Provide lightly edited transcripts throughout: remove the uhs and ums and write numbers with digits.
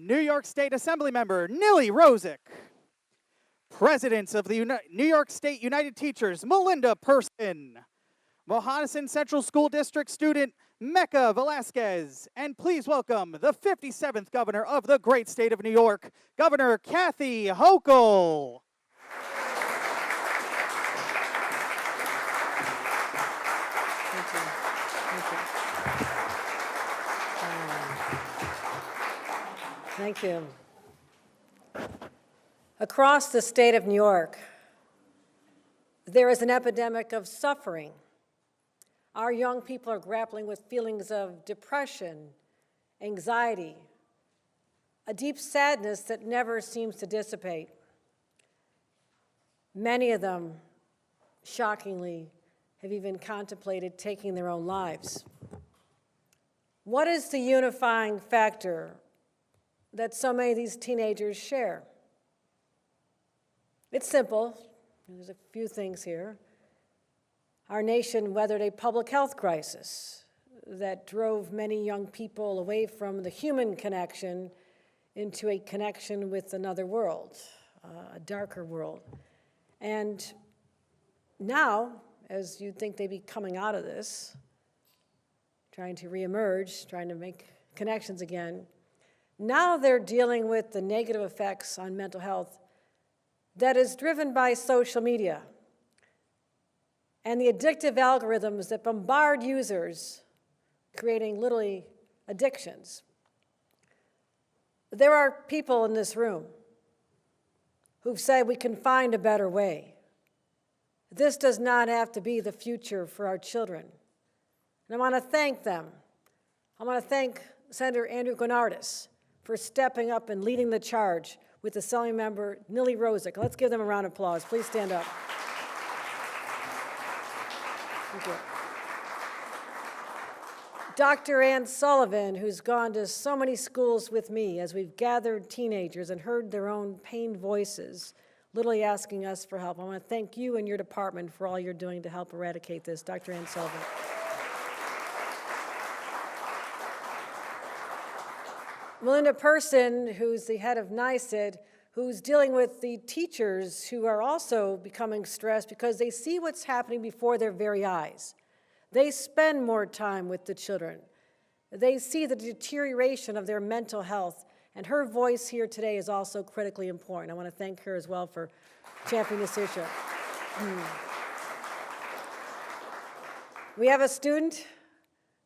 New York State Assembly Member Nilly Rosick. Presidents of the New York State United Teachers Melinda Person. Mohonasen Central School District student Mecca Velasquez. And please welcome the 57th Governor of the great state of New York, Governor Kathy Hochul. Thank you. Thank you. Across the state of New York, there is an epidemic of suffering. Our young people are grappling with feelings of depression, anxiety, a deep sadness that never seems to dissipate. Many of them, shockingly, have even contemplated taking their own lives. What is the unifying factor that so many of these teenagers share? It's simple. There's a few things here. Our nation weathered a public health crisis that drove many young people away from the human connection into a connection with another world, a darker world. And now, as you'd think they'd be coming out of this, trying to reemerge, trying to make connections again, now they're dealing with the negative effects on mental health that is driven by social media and the addictive algorithms that bombard users, creating literally addictions. There are people in this room who've said we can find a better way. This does not have to be the future for our children. And I want to thank them. I want to thank Senator Andrew Guinardis for stepping up and leading the charge with the Assembly Member Nilly Rosick. Let's give them a round of applause. Please stand up. Thank you. Dr. Ann Sullivan, who's gone to so many schools with me as we've gathered teenagers and heard their own pained voices, literally asking us for help. I want to thank you and your department for all you're doing to help eradicate this. Dr. Ann Sullivan. Melinda Person, who's the head of NYSID, who's dealing with the teachers who are also becoming stressed because they see what's happening before their very eyes. They spend more time with the children. They see the deterioration of their mental health, and her voice here today is also critically important. I want to thank her as well for championing this issue. We have a student,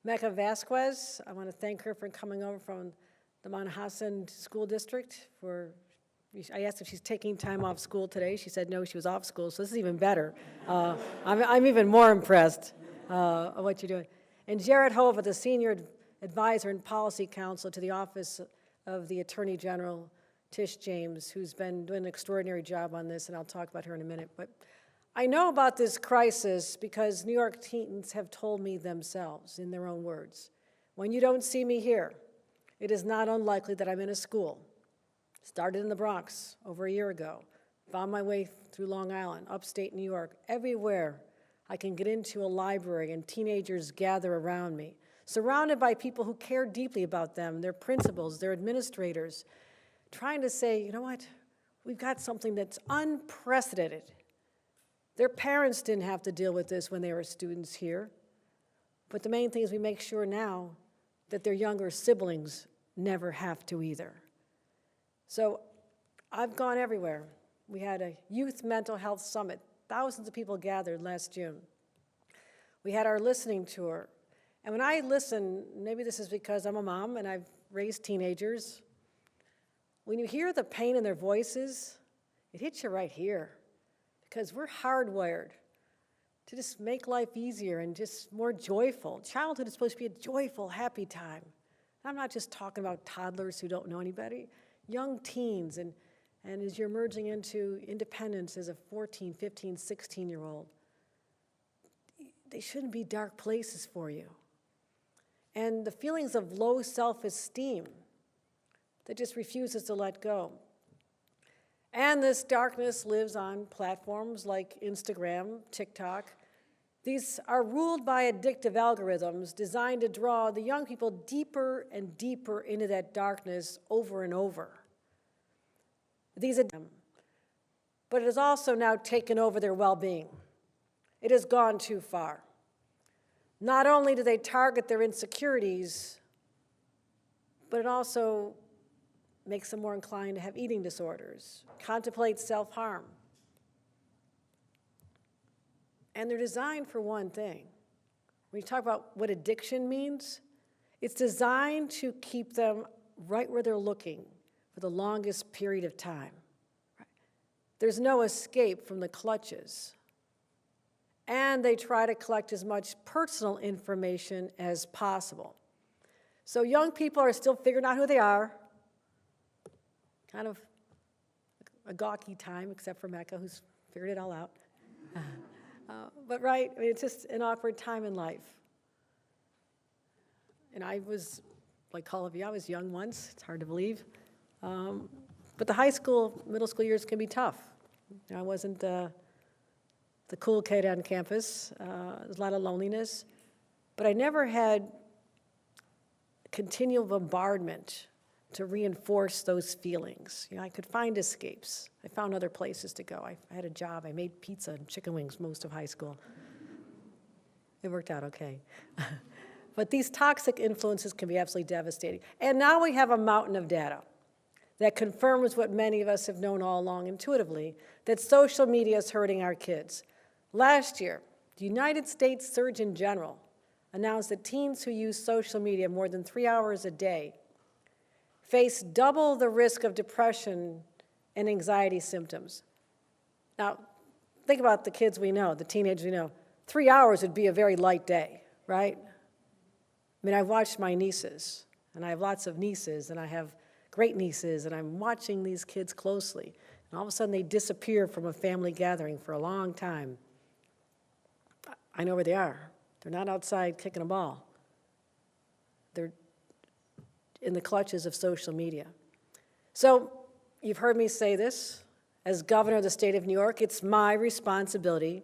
Mecca Velasquez. I want to thank her for coming over from the Mohonasen School District. I asked if she's taking time off school today. She said no, she was off school, so this is even better. I'm even more impressed of what you're doing. And Jared Hova, the Senior Advisor and Policy Counsel to the Office of the Attorney General, Tish James, who's been doing an extraordinary job on this, and I'll talk about her in a minute. But I know about this crisis because New York teens have told me themselves in their own words. When you don't see me here, it is not unlikely that I'm in a school. Started in the Bronx over a year ago, found my way through Long Island, upstate New York, everywhere I can get into a library and teenagers gather around me, surrounded by people who care deeply about them, their principals, their administrators, trying to say, you know what, we've got something that's unprecedented. Their parents didn't have to deal with this when they were students here, but the main thing is we make sure now that their younger siblings never have to either. So I've gone everywhere. We had a youth mental health summit. Thousands of people gathered last June. We had our listening tour. And when I listen, maybe this is because I'm a mom and I've raised teenagers, when you hear the pain in their voices, it hits you right here because we're hardwired to just make life easier and just more joyful. Childhood is supposed to be a joyful, happy time. I'm not just talking about toddlers who don't know anybody, young teens, and as you're merging into independence as a 14, 15, 16-year-old, they shouldn't be dark places for you. And the feelings of low self-esteem that just refuses to let go. And this darkness lives on platforms like Instagram, TikTok, These are ruled by addictive algorithms designed to draw the young people deeper and deeper into that darkness over and over. But it has also now taken over their well-being. It has gone too far. Not only do they target their insecurities, but it also makes them more inclined to have eating disorders, contemplate self-harm. And they're designed for one thing. When you talk about what addiction means, it's designed to keep them right where they're looking for the longest period of time. There's no escape from the clutches. And they try to collect as much personal information as possible. So young people are still figuring out who they are. Kind of a gawky time, except for Mecca, who's figured it all out. But right, I mean, it's just an awkward time in life. And I was, like all of you, I was young once. It's hard to believe. But the high school, middle school years can be tough. I wasn't the cool kid on campus. There's a lot of loneliness. But I never had continual bombardment to reinforce those feelings. I could find escapes. I found other places to go. I had a job. I made pizza and chicken wings most of high school. It worked out okay. But these toxic influences can be absolutely devastating. And now we have a mountain of data that confirms what many of us have known all along intuitively, that social media is hurting our kids. Last year, the United States Surgeon General announced that teens who use social media more than 3 hours a day face double the risk of depression and anxiety symptoms. Now, think about the kids we know, the teenagers we know. 3 hours would be a very light day, right? I mean, I've watched my nieces, and I have lots of nieces, and I have great nieces, and I'm watching these kids closely. And all of a sudden, they disappear from a family gathering for a long time. I know where they are. They're not outside kicking a ball. They're in the clutches of social media. So you've heard me say this. As governor of the state of New York, it's my responsibility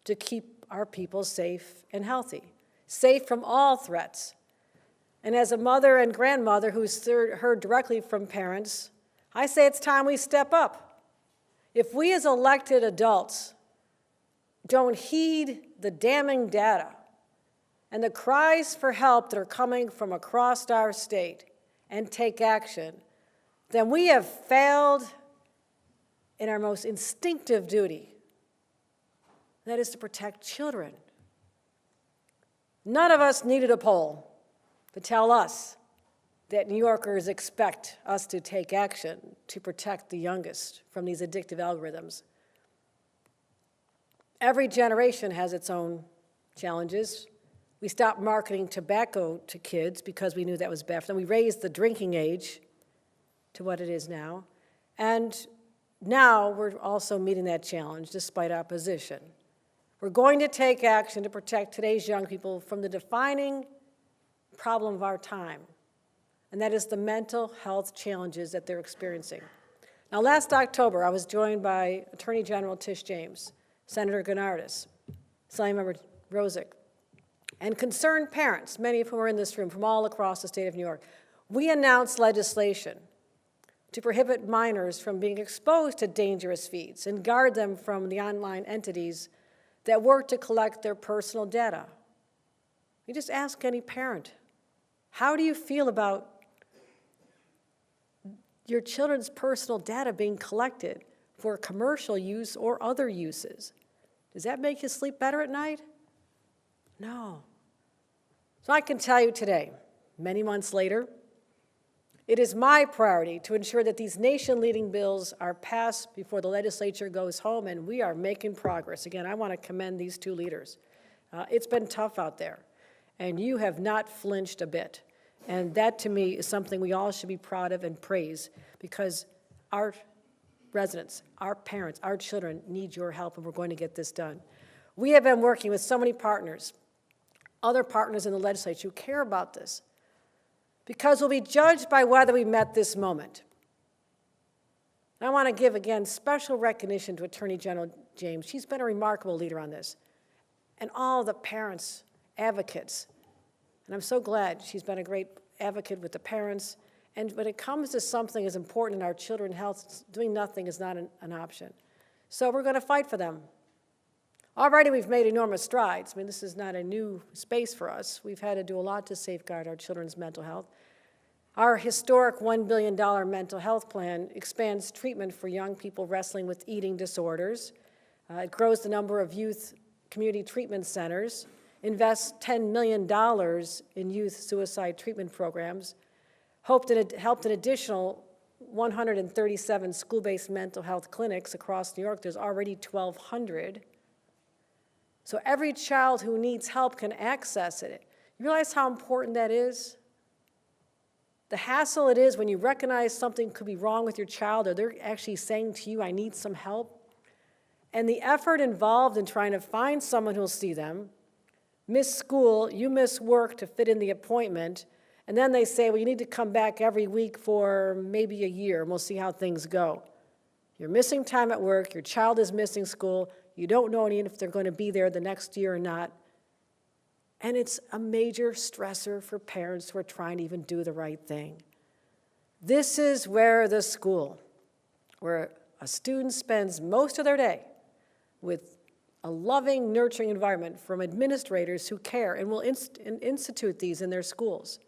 to keep our people safe and healthy, safe from all threats. And as a mother and grandmother who's heard directly from parents, I say it's time we step up. If we as elected adults don't heed the damning data and the cries for help that are coming from across our state and take action, then we have failed in our most instinctive duty. That is to protect children. None of us needed a poll to tell us that New Yorkers expect us to take action to protect the youngest from these addictive algorithms. Every generation has its own challenges. We stopped marketing tobacco to kids because we knew that was bad for them. We raised the drinking age to what it is now. And now we're also meeting that challenge despite opposition. We're going to take action to protect today's young people from the defining problem of our time, and that is the mental health challenges that they're experiencing. Now, last October, I was joined by Attorney General Tish James, Senator Gennardis, Assemblymember Rosick, and concerned parents, many of whom are in this room from all across the state of New York. We announced legislation to prohibit minors from being exposed to dangerous feeds and guard them from the online entities that work to collect their personal data. You just ask any parent, how do you feel about your children's personal data being collected for commercial use or other uses? Does that make you sleep better at night? No. So I can tell you today, many months later, it is my priority to ensure that these nation-leading bills are passed before the legislature goes home, and we are making progress. Again, I want to commend these two leaders. It's been tough out there, and you have not flinched a bit. And that, to me, is something we all should be proud of and praise, because our residents, our parents, our children need your help, and we're going to get this done. We have been working with so many partners, other partners in the legislature who care about this, because we'll be judged by whether we met this moment. And I want to give, again, special recognition to Attorney General James. She's been a remarkable leader on this. and all the parents, advocates. And I'm so glad she's been a great advocate with the parents. And when it comes to something as important in our children's health, doing nothing is not an option. So we're going to fight for them. Already we've made enormous strides. I mean, this is not a new space for us. We've had to do a lot to safeguard our children's mental health. Our historic $1 billion mental health plan expands treatment for young people wrestling with eating disorders. It grows the number of youth community treatment centers, invests $10 million in youth suicide treatment programs, helped an additional 137 school-based mental health clinics across New York. There's already 1,200. So every child who needs help can access it. You realize how important that is? The hassle it is when you recognize something could be wrong with your child, or they're actually saying to you, I need some help. And the effort involved in trying to find someone who'll see them, miss school, you miss work to fit in the appointment, and then they say, well, you need to come back every week for maybe a year, and we'll see how things go. You're missing time at work, your child is missing school, you don't know if they're going to be there the next year or not. And it's a major stressor for parents who are trying to even do the right thing. This is where the school, where a student spends most of their day with a loving, nurturing environment from administrators who care and will institute these in their schools,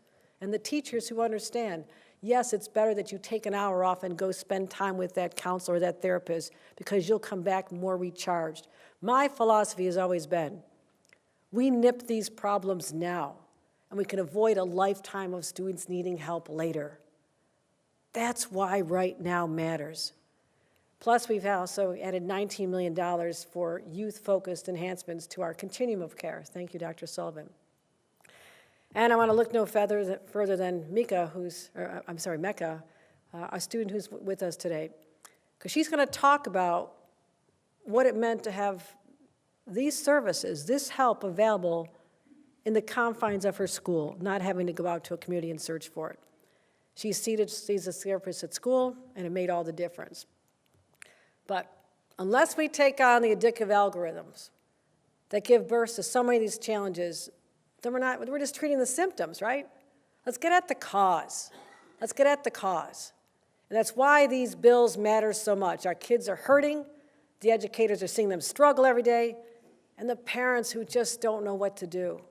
and the teachers who understand, yes, it's better that you take an hour off and go spend time with that counselor or that therapist because you'll come back more recharged. My philosophy has always been, we nip these problems now, and we can avoid a lifetime of students needing help later. That's why right now matters. Plus, we've also added $19 million for youth-focused enhancements to our continuum of care. Thank you, Dr. Sullivan. And I want to look no further than Mecca, a student who's with us today, because she's going to talk about what it meant to have these services, this help available in the confines of her school, not having to go out to a community and search for it. She's a therapist at school, and it made all the difference. But unless we take on the addictive algorithms that give birth to so many of these challenges, then we're just treating the symptoms, right? Let's get at the cause. Let's get at the cause. And that's why these bills matter so much. Our kids are hurting, the educators are seeing them struggle every day, and the parents who just don't know what to do.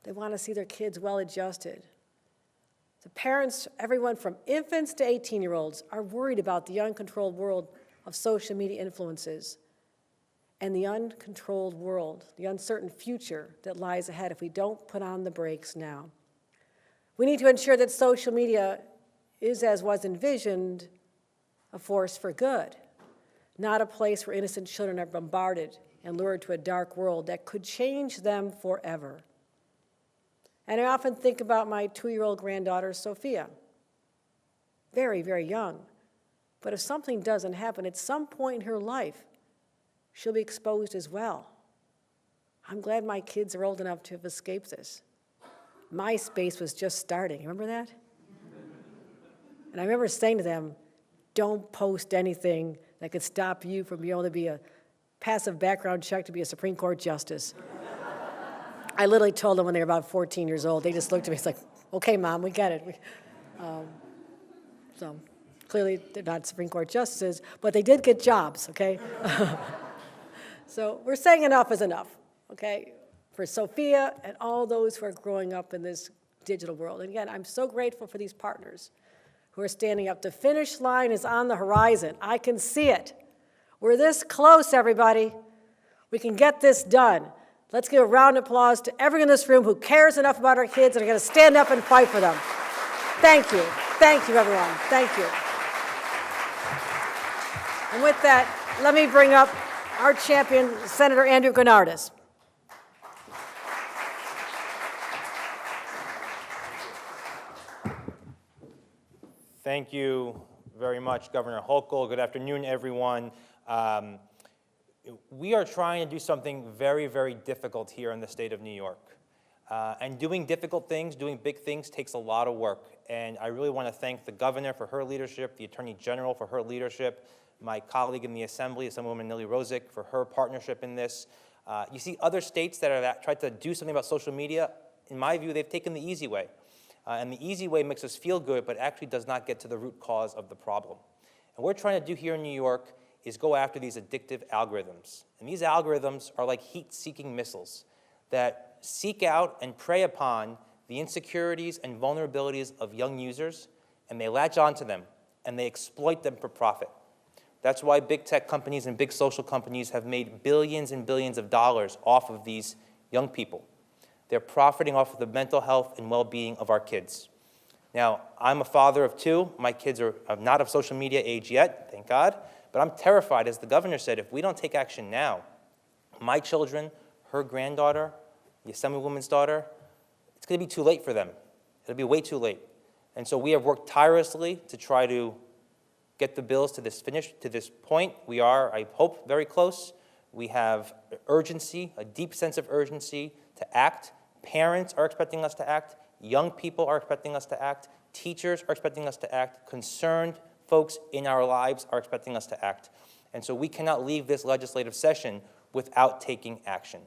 They want to see their kids well-adjusted. The parents, everyone from infants to 18-year-olds, are worried about the uncontrolled world of social media influences and the uncontrolled world, the uncertain future that lies ahead if we don't put on the brakes now. We need to ensure that social media is, as was envisioned, a force for good, not a place where innocent children are bombarded and lured to a dark world that could change them forever. And I often think about my 2-year-old granddaughter, Sophia. Very, very young. But if something doesn't happen at some point in her life, she'll be exposed as well. I'm glad my kids are old enough to have escaped this. MySpace was just starting. Remember that? And I remember saying to them, don't post anything that could stop you from being able to be a passive background check to be a Supreme Court justice. I literally told them when they were about 14 years old. They just looked at me, it's like, okay, Mom, we get it. So clearly they're not Supreme Court justices, but they did get jobs, okay? So we're saying enough is enough, okay? For Sophia and all those who are growing up in this digital world. And again, I'm so grateful for these partners who are standing up. The finish line is on the horizon. I can see it. We're this close, everybody. We can get this done. Let's give a round of applause to everyone in this room who cares enough about our kids and are going to stand up and fight for them. Thank you. Thank you, everyone. Thank you. And with that, let me bring up our champion, Senator Andrew Granardis. Thank you very much, Governor Hochul. Good afternoon, everyone. We are trying to do something very, very difficult here in the state of New York. And doing difficult things, doing big things takes a lot of work. And I really want to thank the governor for her leadership, the Attorney General for her leadership, my colleague in the Assembly, Assemblywoman Nili Rozic, for her partnership in this. You see other states that have tried to do something about social media. In my view, they've taken the easy way. And the easy way makes us feel good, but actually does not get to the root cause of the problem. And what we're trying to do here in New York is go after these addictive algorithms. And these algorithms are like heat-seeking missiles that seek out and prey upon the insecurities and vulnerabilities of young users, and they latch onto them, and they exploit them for profit. That's why big tech companies and big social companies have made billions and billions of dollars off of these young people. They're profiting off of the mental health and well-being of our kids. Now, I'm a father of 2. My kids are not of social media age yet, thank God, but I'm terrified, as the governor said, if we don't take action now, my children, her granddaughter, the Assemblywoman's daughter, it's going to be too late for them. It'll be way too late. And so we have worked tirelessly to try to get the bills to this point. We are, I hope, very close. We have urgency, a deep sense of urgency to act. Parents are expecting us to act. Young people are expecting us to act. Teachers are expecting us to act. Concerned folks in our lives are expecting us to act. And so we cannot leave this legislative session without taking action.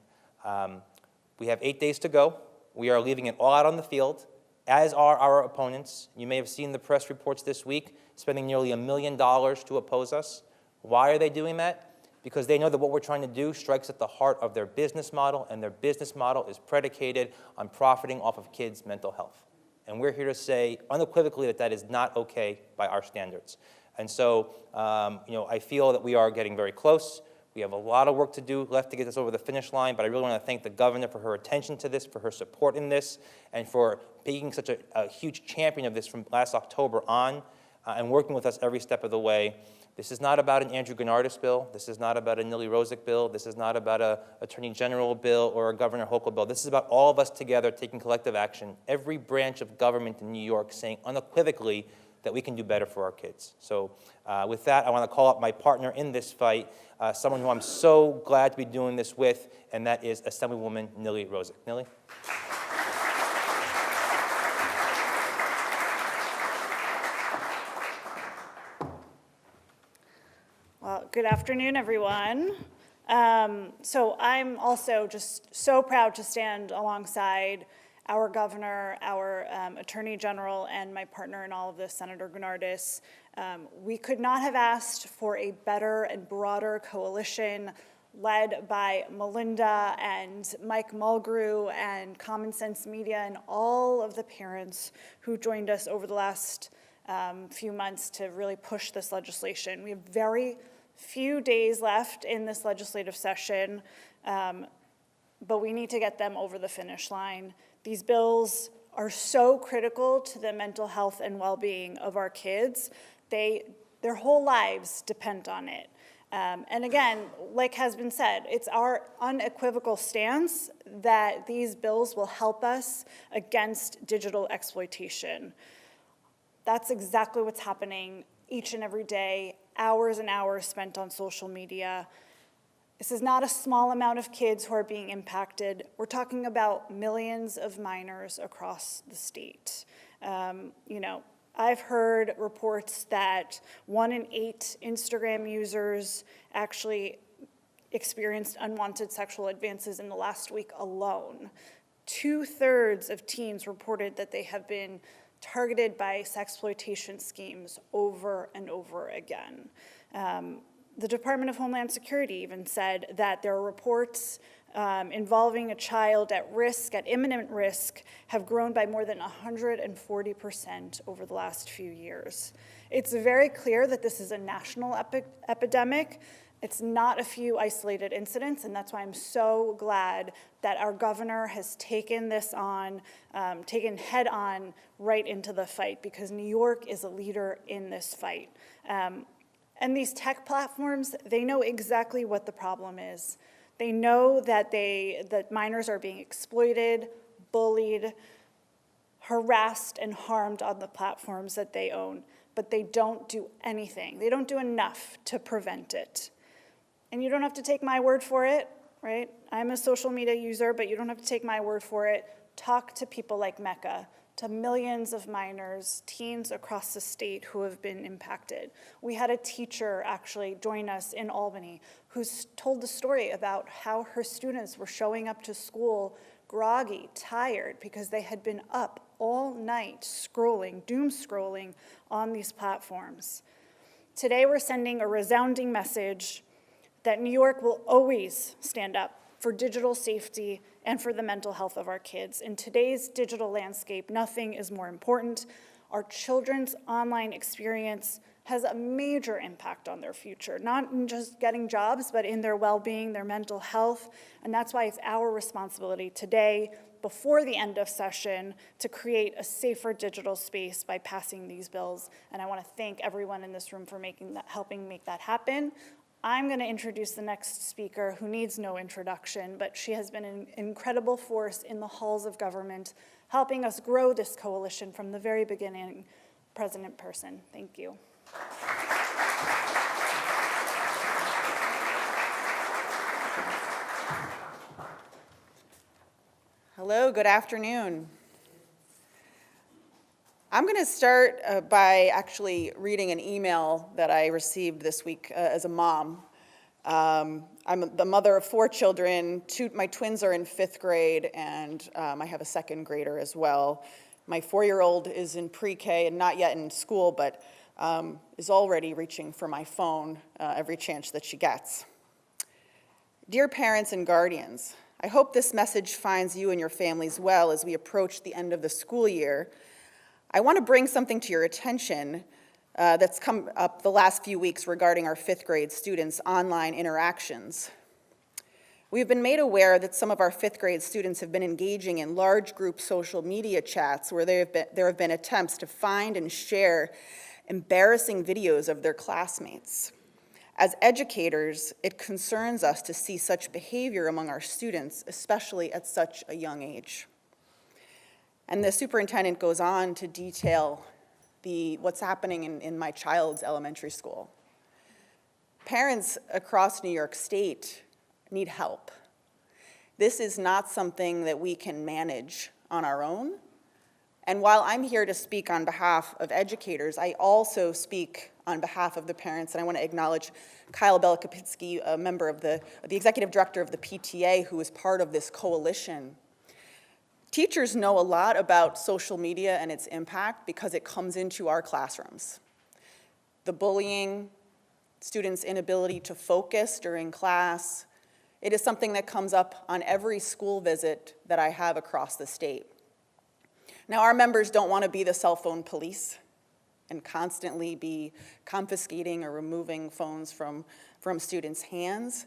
We have 8 days to go. We are leaving it all out on the field, as are our opponents. You may have seen the press reports this week, spending nearly $1 million to oppose us. Why are they doing that? Because they know that what we're trying to do strikes at the heart of their business model, and their business model is predicated on profiting off of kids' mental health. And we're here to say unequivocally that that is not okay by our standards. And so, I feel that we are getting very close. We have a lot of work to do left to get this over the finish line, but I really want to thank the governor for her attention to this, for her support in this, and for being such a huge champion of this from last October on, and working with us every step of the way. This is not about an Andrew Gennardis bill. This is not about a Nili Rozic bill. This is not about an Attorney General bill or a Governor Hochul bill. This is about all of us together taking collective action, every branch of government in New York saying unequivocally that we can do better for our kids. So with that, I want to call up my partner in this fight, someone who I'm so glad to be doing this with, and that is Assemblywoman Nili Rozic. Nili? Well, good afternoon, everyone. So I'm also just so proud to stand alongside our governor, our attorney general, and my partner in all of this, Senator Gennardis. We could not have asked for a better and broader coalition led by Melinda and Mike Mulgrew and Common Sense Media and all of the parents who joined us over the last few months to really push this legislation. We have very few days left in this legislative session, but we need to get them over the finish line. These bills are so critical to the mental health and well-being of our kids. Their whole lives depend on it. And again, like has been said, it's our unequivocal stance that these bills will help us against digital exploitation. That's exactly what's happening each and every day, hours and hours spent on social media. This is not a small amount of kids who are being impacted. We're talking about millions of minors across the state. I've heard reports that 1 in 8 Instagram users actually experienced unwanted sexual advances in the last week alone. 2/3 of teens reported that they have been targeted by sexploitation schemes over and over again. The Department of Homeland Security even said that there are reports involving a child at risk, at imminent risk, have grown by more than 140% over the last few years. It's very clear that this is a national epidemic. It's not a few isolated incidents, and that's why I'm so glad that our governor has taken this on, taken head on right into the fight, because New York is a leader in this fight. And these tech platforms, they know exactly what the problem is. They know that minors are being exploited, bullied, harassed, and harmed on the platforms that they own, but they don't do anything. They don't do enough to prevent it. And you don't have to take my word for it, right? I'm a social media user, but you don't have to take my word for it. Talk to people like Mecca. to millions of minors, teens across the state who have been impacted. We had a teacher actually join us in Albany who's told the story about how her students were showing up to school groggy, tired, because they had been up all night scrolling, doom scrolling on these platforms. Today we're sending a resounding message that New York will always stand up for digital safety and for the mental health of our kids. In today's digital landscape, nothing is more important. Our children's online experience has a major impact on their future, not in just getting jobs, but in their well-being, their mental health. And that's why it's our responsibility today, before the end of session, to create a safer digital space by passing these bills. And I want to thank everyone in this room for helping make that happen. I'm going to introduce the next speaker, who needs no introduction, but she has been an incredible force in the halls of government, helping us grow this coalition from the very beginning. President Person, thank you. Hello, good afternoon. I'm going to start by actually reading an email that I received this week as a mom. I'm the mother of 4 children. My twins are in 5th grade, and I have a 2nd grader as well. My 4-year-old is in pre-K and not yet in school, but is already reaching for my phone every chance that she gets. Dear parents and guardians, I hope this message finds you and your families well as we approach the end of the school year. I want to bring something to your attention that's come up the last few weeks regarding our 5th grade students' online interactions. We've been made aware that some of our 5th grade students have been engaging in large group social media chats where there have been attempts to find and share embarrassing videos of their classmates. As educators, it concerns us to see such behavior among our students, especially at such a young age. And the superintendent goes on to detail what's happening in my child's elementary school. Parents across New York State need help. This is not something that we can manage on our own. And while I'm here to speak on behalf of educators, I also speak on behalf of the parents, and I want to acknowledge Kyle Belakopitsky, a member of the executive director of the PTA, who is part of this coalition. Teachers know a lot about social media and its impact because it comes into our classrooms. The bullying, students' inability to focus during class, it is something that comes up on every school visit that I have across the state. Now, our members don't want to be the cell phone police and constantly be confiscating or removing phones from students' hands.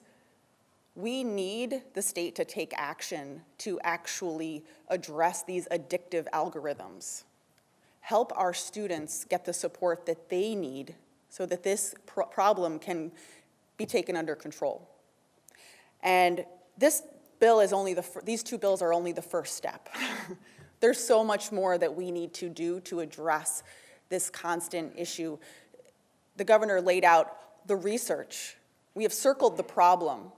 We need the state to take action to actually address these addictive algorithms. Help our students get the support that they need so that this problem can be taken under control. And this bill is these 2 bills are only the first step. There's so much more that we need to do to address this constant issue. The governor laid out the research. We have circled the problem,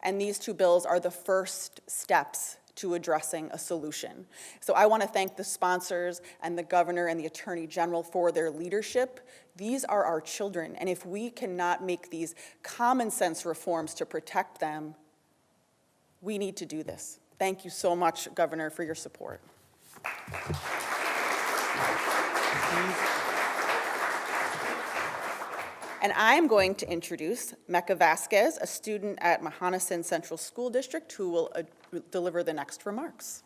and these 2 bills are the first steps to addressing a solution. So I want to thank the sponsors and the governor and the attorney general for their leadership. These are our children, and if we cannot make these common sense reforms to protect them, we need to do this. Thank you so much, Governor, for your support. And I am going to introduce Mecca Vasquez, a student at Mohonasen Central School District, who will deliver the next remarks.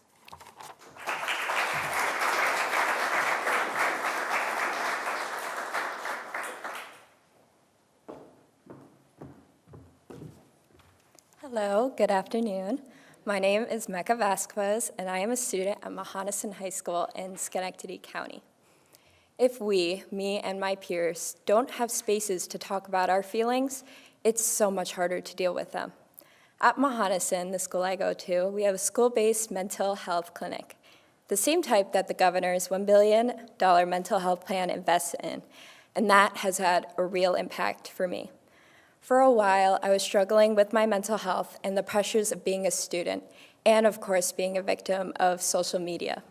Hello, good afternoon. My name is Mecca Vasquez, and I am a student at Mohonasen High School in Schenectady County. If we, me and my peers, don't have spaces to talk about our feelings, it's so much harder to deal with them. At Mohonasen, the school I go to, we have a school-based mental health clinic, the same type that the governor's $1 billion mental health plan invests in, and that has had a real impact for me. For a while, I was struggling with my mental health and the pressures of being a student, and of course, being a victim of social media.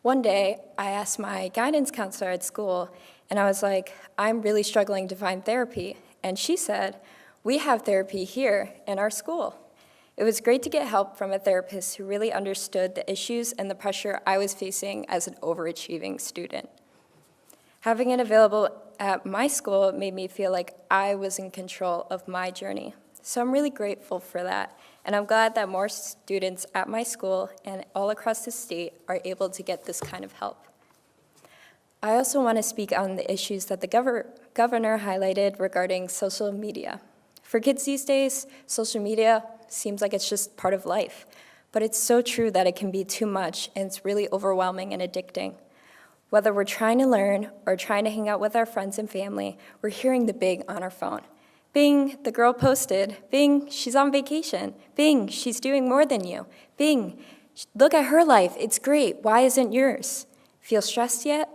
One day, I asked my guidance counselor at school, and I was like, I'm really struggling to find therapy. And she said, we have therapy here in our school. It was great to get help from a therapist who really understood the issues and the pressure I was facing as an overachieving student. Having it available at my school made me feel like I was in control of my journey. So I'm really grateful for that, and I'm glad that more students at my school and all across the state are able to get this kind of help. I also want to speak on the issues that the governor highlighted regarding social media. For kids these days, social media seems like it's just part of life, but it's so true that it can be too much, and it's really overwhelming and addicting. Whether we're trying to learn or trying to hang out with our friends and family, we're hearing the big on our phone. Bing, the girl posted. Bing, she's on vacation. Bing, she's doing more than you. Bing, look at her life, it's great, why isn't yours? Feel stressed yet?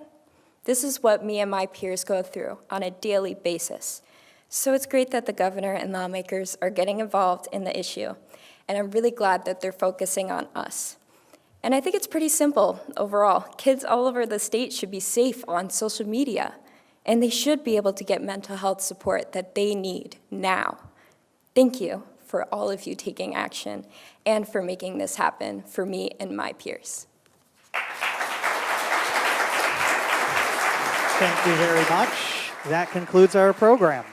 This is what me and my peers go through on a daily basis. So it's great that the governor and lawmakers are getting involved in the issue, and I'm really glad that they're focusing on us. And I think it's pretty simple overall. Kids all over the state should be safe on social media, and they should be able to get mental health support that they need now. Thank you for all of you taking action and for making this happen for me and my peers. Thank you very much. That concludes our program.